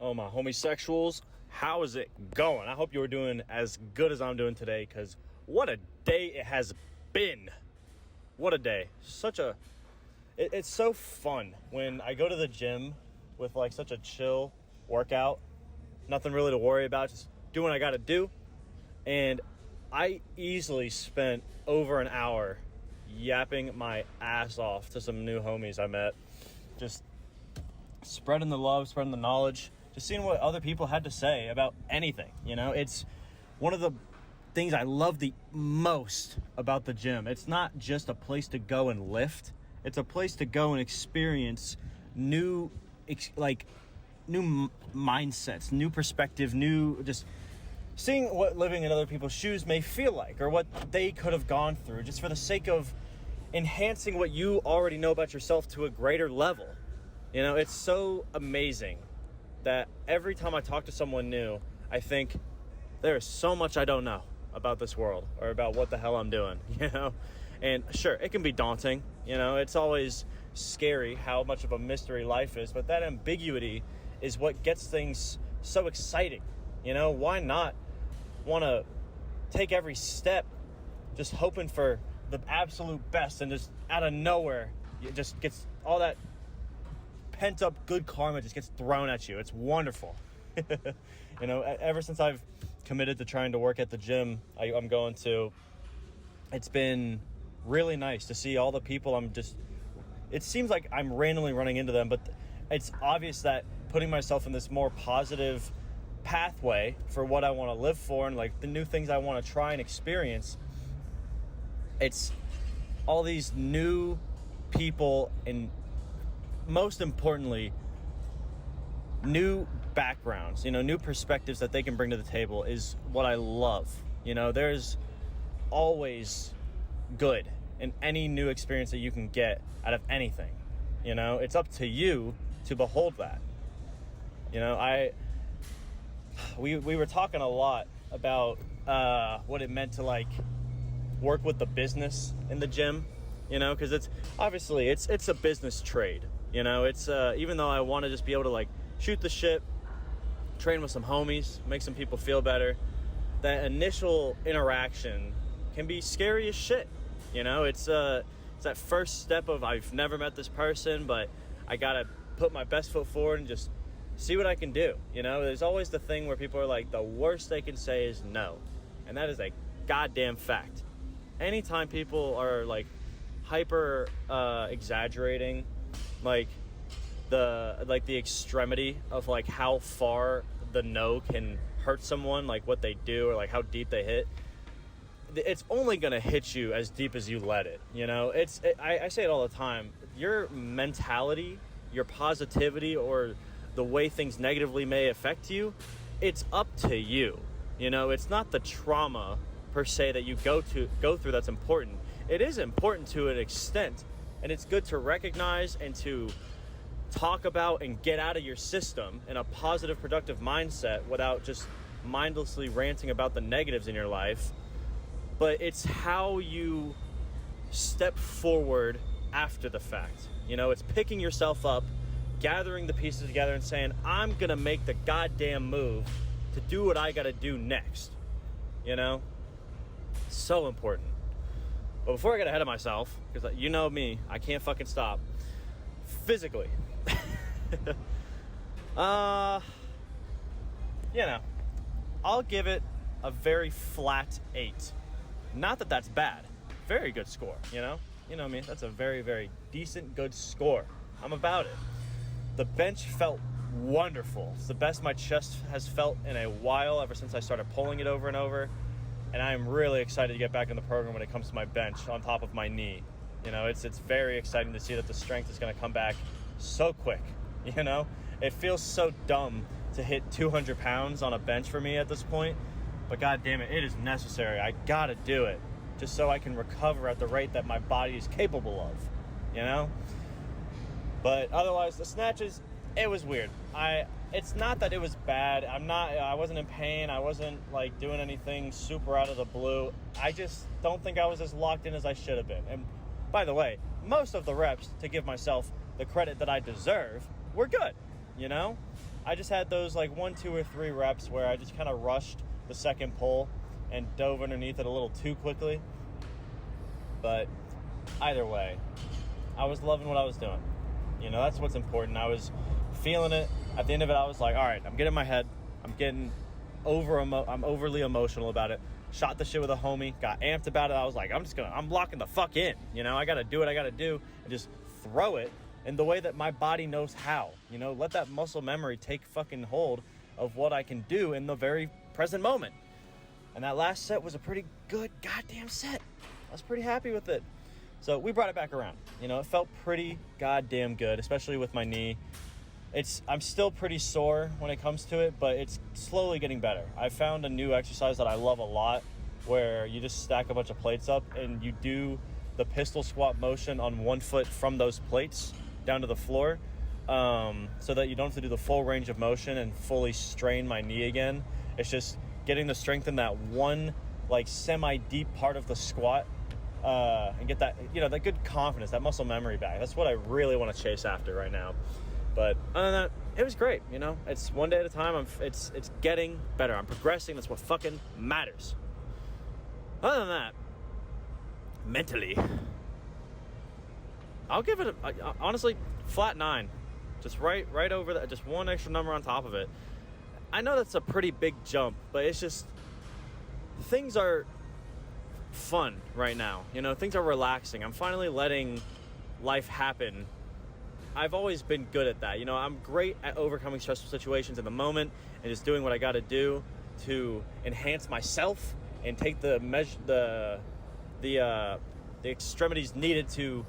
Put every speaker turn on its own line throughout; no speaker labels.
Oh, my homosexuals, how is it going? I hope you are doing as good as I'm doing today, because what a day it has been. What a day. It's so fun when I go to the gym with like such a chill workout. Nothing really to worry about, just doing what I got to do. And I easily spent over an hour yapping my ass off to some new homies I met. Just spreading the love, spreading the knowledge, just seeing what other people had to say about anything. You know, it's one of the things I love the most about the gym. It's not just a place to go and lift. It's a place to go and experience new mindsets, new perspective, just seeing what living in other people's shoes may feel like, or what they could have gone through, just for the sake of enhancing what you already know about yourself to a greater level. You know, it's so amazing that every time I talk to someone new, I think there is so much I don't know about this world or about what the hell I'm doing, you know? And sure, it can be daunting, you know, it's always scary how much of a mystery life is, but that ambiguity is what gets things so exciting. You know, why not want to take every step just hoping for the absolute best, and just out of nowhere, it just gets all that pent up good karma just gets thrown at you. It's wonderful. You know, ever since I've committed to trying to work at the gym I'm going to, it's been really nice to see all the people it seems like I'm randomly running into them, but it's obvious that putting myself in this more positive pathway for what I want to live for and like the new things I want to try and experience, it's all these new people and most importantly new backgrounds, you know, new perspectives that they can bring to the table is what I love. You know, there's always good in any new experience that you can get out of anything. You know, it's up to you to behold that. You know, we were talking a lot about what it meant to like work with the business in the gym, you know, because it's obviously it's a business trade. You know, it's even though I want to just be able to like shoot the shit, train with some homies, make some people feel better, that initial interaction can be scary as shit. You know, it's that first step of I've never met this person, but I gotta put my best foot forward and just see what I can do. You know, there's always the thing where people are like, the worst they can say is no, and that is a goddamn fact. Anytime people are like hyper exaggerating like the extremity of like how far the no can hurt someone, like what they do or like how deep they hit, it's only going to hit you as deep as you let it. You know, I say it all the time. Your mentality, your positivity, or the way things negatively may affect you, it's up to you. You know, it's not the trauma per se that you go through that's important. It is important to an extent, and it's good to recognize and to talk about and get out of your system in a positive, productive mindset without just mindlessly ranting about the negatives in your life. But it's how you step forward after the fact. You know, it's picking yourself up, gathering the pieces together and saying, I'm going to make the goddamn move to do what I got to do next. You know? So important. But before I get ahead of myself, because you know me, I can't fucking stop. Physically. You know, I'll give it a very flat 8. Not that that's bad. Very good score, you know? You know me, that's a very, very decent, good score. I'm about it. The bench felt wonderful. It's the best my chest has felt in a while, ever since I started pulling it over and over. And I'm really excited to get back in the program when it comes to my bench on top of my knee. You know, it's very exciting to see that the strength is going to come back so quick. You know, it feels so dumb to hit 200 pounds on a bench for me at this point. But God damn it, it is necessary. I got to do it just so I can recover at the rate that my body is capable of, you know? But otherwise, the snatches, it was weird. It's not that it was bad. I wasn't in pain. I wasn't like doing anything super out of the blue. I just don't think I was as locked in as I should have been. And by the way, most of the reps, to give myself the credit that I deserve, were good, you know? I just had those like 1, 2, or 3 reps where I just kind of rushed the second pull and dove underneath it a little too quickly. But either way, I was loving what I was doing. You know, that's what's important. I was feeling it. At the end of it, I was like, all right, I'm getting my head. I'm getting I'm overly emotional about it. Shot the shit with a homie, got amped about it. I was like, I'm locking the fuck in. You know, I got to do what I got to do and just throw it in the way that my body knows how. You know, let that muscle memory take fucking hold of what I can do in the very present moment. And that last set was a pretty good goddamn set. I was pretty happy with it. So we brought it back around. You know, it felt pretty goddamn good, especially with my knee. I'm still pretty sore when it comes to it, but it's slowly getting better. I found a new exercise that I love a lot where you just stack a bunch of plates up and you do the pistol squat motion on one foot from those plates down to the floor, so that you don't have to do the full range of motion and fully strain my knee again. It's just getting the strength in that one like semi-deep part of the squat, and get that, you know, that good confidence, that muscle memory back. That's what I really want to chase after right now. But other than that, it was great. You know, it's one day at a time. It's getting better. I'm progressing. That's what fucking matters. Other than that, mentally, I'll give it honestly flat 9. Just right over that. Just one extra number on top of it. I know that's a pretty big jump, but it's just things are fun right now. You know, things are relaxing. I'm finally letting life happen. I've always been good at that. You know, I'm great at overcoming stressful situations in the moment and just doing what I got to do to enhance myself and take the extremities needed to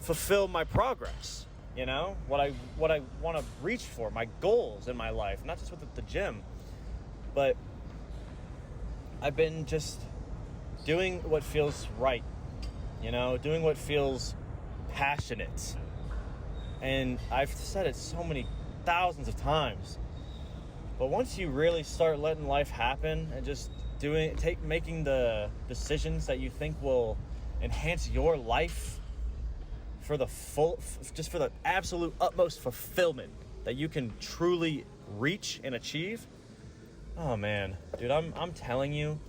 fulfill my progress. You know, what I want to reach for, my goals in my life, not just with the gym, but I've been just doing what feels right. You know, doing what feels passionate. And I've said it so many thousands of times, but once you really start letting life happen and just making the decisions that you think will enhance your life for the for the absolute utmost fulfillment that you can truly reach and achieve. Oh man, dude, I'm telling you,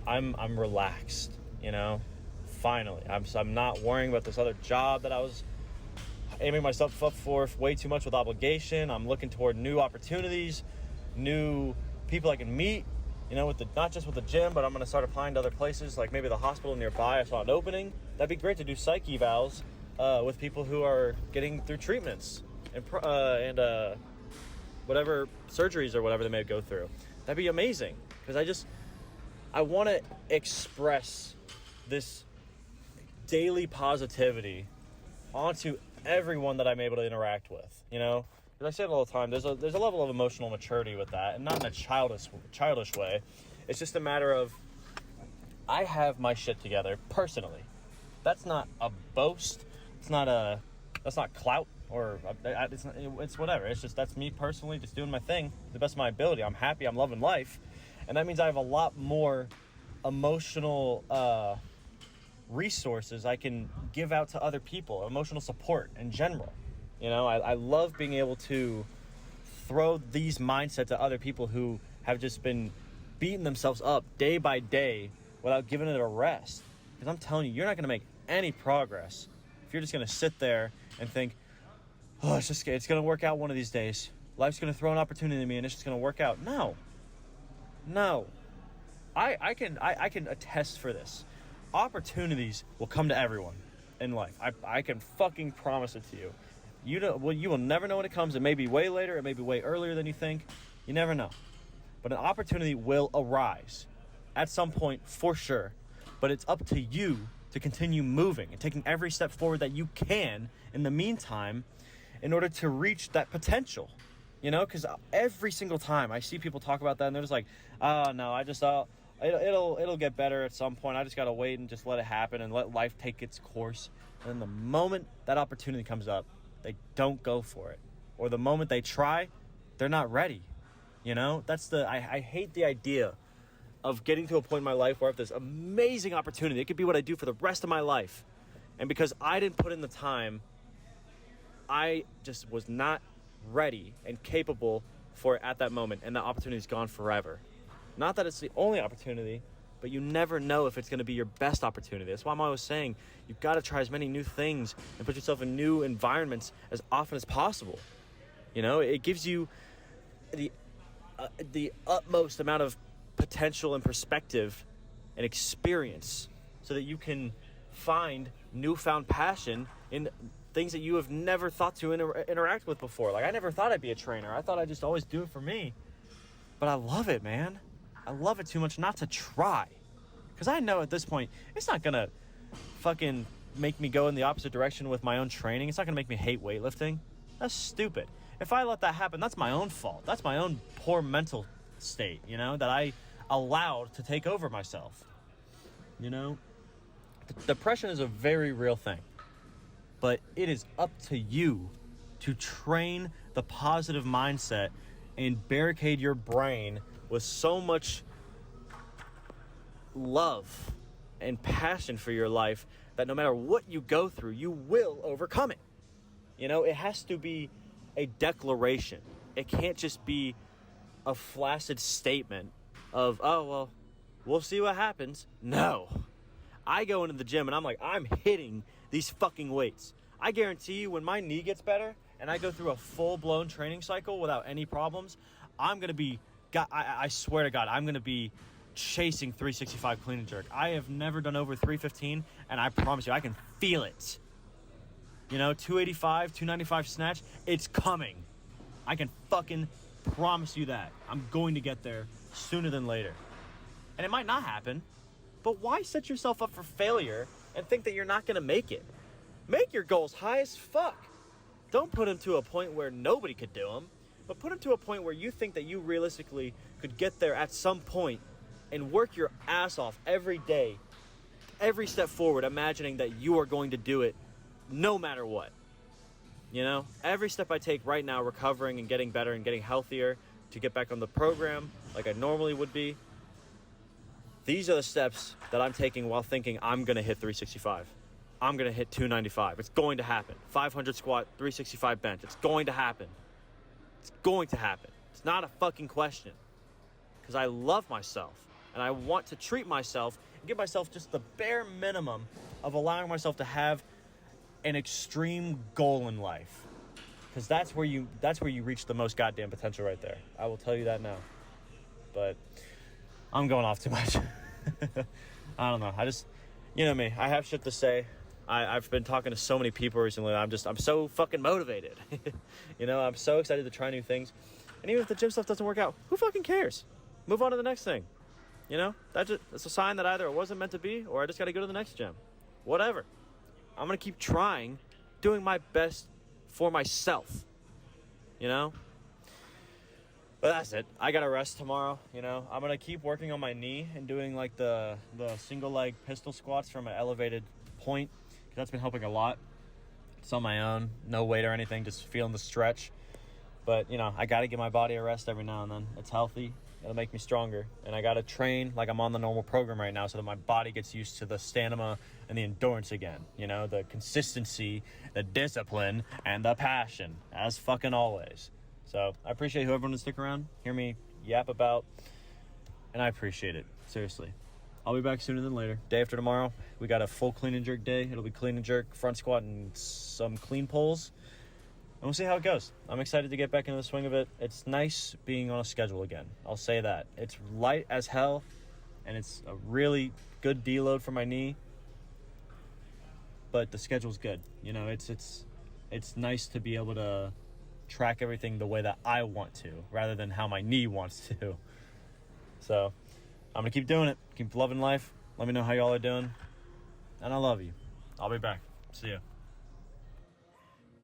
I'm relaxed, you know. Finally, I'm not worrying about this other job that I was aiming myself up for way too much with obligation. I'm looking toward new opportunities, new people I can meet, you know, not just with the gym, but I'm going to start applying to other places, like maybe the hospital nearby. I saw an opening. That'd be great to do psych evals with people who are getting through treatments and whatever surgeries or whatever they may go through. That'd be amazing, because I want to express this daily positivity onto everyone that I'm able to interact with, you know. Because I say it all the time, there's a level of emotional maturity with that, and not in a childish way. It's just a matter of, I have my shit together personally. That's not a boast. That's not clout, or it's whatever. It's just, that's me personally just doing my thing to the best of my ability. I'm happy. I'm loving life, and that means I have a lot more emotional resources I can give out to other people, emotional support in general. You know, I love being able to throw these mindsets to other people who have just been beating themselves up day by day without giving it a rest. Because I'm telling you, you're not going to make any progress if you're just going to sit there and think, oh, it's going to work out one of these days. Life's going to throw an opportunity to me and it's just going to work out. No. I can attest for this. Opportunities will come to everyone in life. I can fucking promise it to you. You will never know when it comes. It may be way later. It may be way earlier than you think. You never know. But an opportunity will arise at some point for sure. But it's up to you to continue moving and taking every step forward that you can in the meantime in order to reach that potential. You know, because every single time I see people talk about that and they're just like, oh no, it'll get better at some point. I just got to wait and just let it happen and let life take its course. And then the moment that opportunity comes up, they don't go for it. Or the moment they try, they're not ready. You know, I hate the idea of getting to a point in my life where I have this amazing opportunity. It could be what I do for the rest of my life. And because I didn't put in the time, I just was not ready and capable for it at that moment, and that opportunity is gone forever. Not that it's the only opportunity, but you never know if it's going to be your best opportunity. That's why I'm always saying you've got to try as many new things and put yourself in new environments as often as possible. You know, it gives you the utmost amount of potential and perspective and experience so that you can find newfound passion in things that you have never thought to interact with before. Like, I never thought I'd be a trainer. I thought I'd just always do it for me. But I love it, man. I love it too much not to try. Because I know at this point, it's not going to fucking make me go in the opposite direction with my own training. It's not going to make me hate weightlifting. That's stupid. If I let that happen, that's my own fault. That's my own poor mental state, you know, that I allowed to take over myself. You know, depression is a very real thing. But it is up to you to train the positive mindset and barricade your brain with so much love and passion for your life that no matter what you go through, you will overcome it. You know, it has to be a declaration. It can't just be a flaccid statement of, oh, well, we'll see what happens. No. I go into the gym and I'm like, I'm hitting these fucking weights. I guarantee you when my knee gets better and I go through a full-blown training cycle without any problems, I'm going to be, I swear to God, I'm going to be chasing 365 clean and jerk. I have never done over 315, and I promise you, I can feel it. You know, 285, 295 snatch, it's coming. I can fucking promise you that. I'm going to get there sooner than later. And it might not happen, but why set yourself up for failure and think that you're not going to make it? Make your goals high as fuck. Don't put them to a point where nobody could do them, but put them to a point where you think that you realistically could get there at some point and work your ass off every day, every step forward, imagining that you are going to do it no matter what. You know, every step I take right now, recovering and getting better and getting healthier to get back on the program like I normally would be, these are the steps that I'm taking while thinking I'm going to hit 365. I'm going to hit 295. It's going to happen. 500 squat, 365 bench. It's going to happen. It's going to happen. It's not a fucking question. Because I love myself. And I want to treat myself and give myself just the bare minimum of allowing myself to have an extreme goal in life. Because that's where you reach the most goddamn potential right there. I will tell you that now. But I'm going off too much. I don't know. You know me. I have shit to say. I've been talking to so many people recently. I'm so fucking motivated. You know, I'm so excited to try new things. And even if the gym stuff doesn't work out, who fucking cares? Move on to the next thing. You know, that's a sign that either it wasn't meant to be or I just got to go to the next gym. Whatever. I'm going to keep trying, doing my best for myself. You know? But that's it. I got to rest tomorrow, you know? I'm going to keep working on my knee and doing like the single leg pistol squats from an elevated point. Because that's been helping a lot. It's on my own. No weight or anything. Just feeling the stretch. But, you know, I got to give my body a rest every now and then. It's healthy. It'll make me stronger. And I got to train like I'm on the normal program right now so that my body gets used to the stamina and the endurance again. You know, the consistency, the discipline, and the passion, as fucking always. So I appreciate whoever would stick around, hear me yap about, and I appreciate it. Seriously. I'll be back sooner than later. Day after tomorrow, we got a full clean and jerk day. It'll be clean and jerk, front squat, and some clean pulls. And we'll see how it goes. I'm excited to get back into the swing of it. It's nice being on a schedule again. I'll say that. It's light as hell, and it's a really good deload for my knee. But the schedule's good. You know, it's nice to be able to track everything the way that I want to, rather than how my knee wants to. So I'm going to keep doing it. Keep loving life. Let me know how y'all are doing. And I love you. I'll be back. See ya.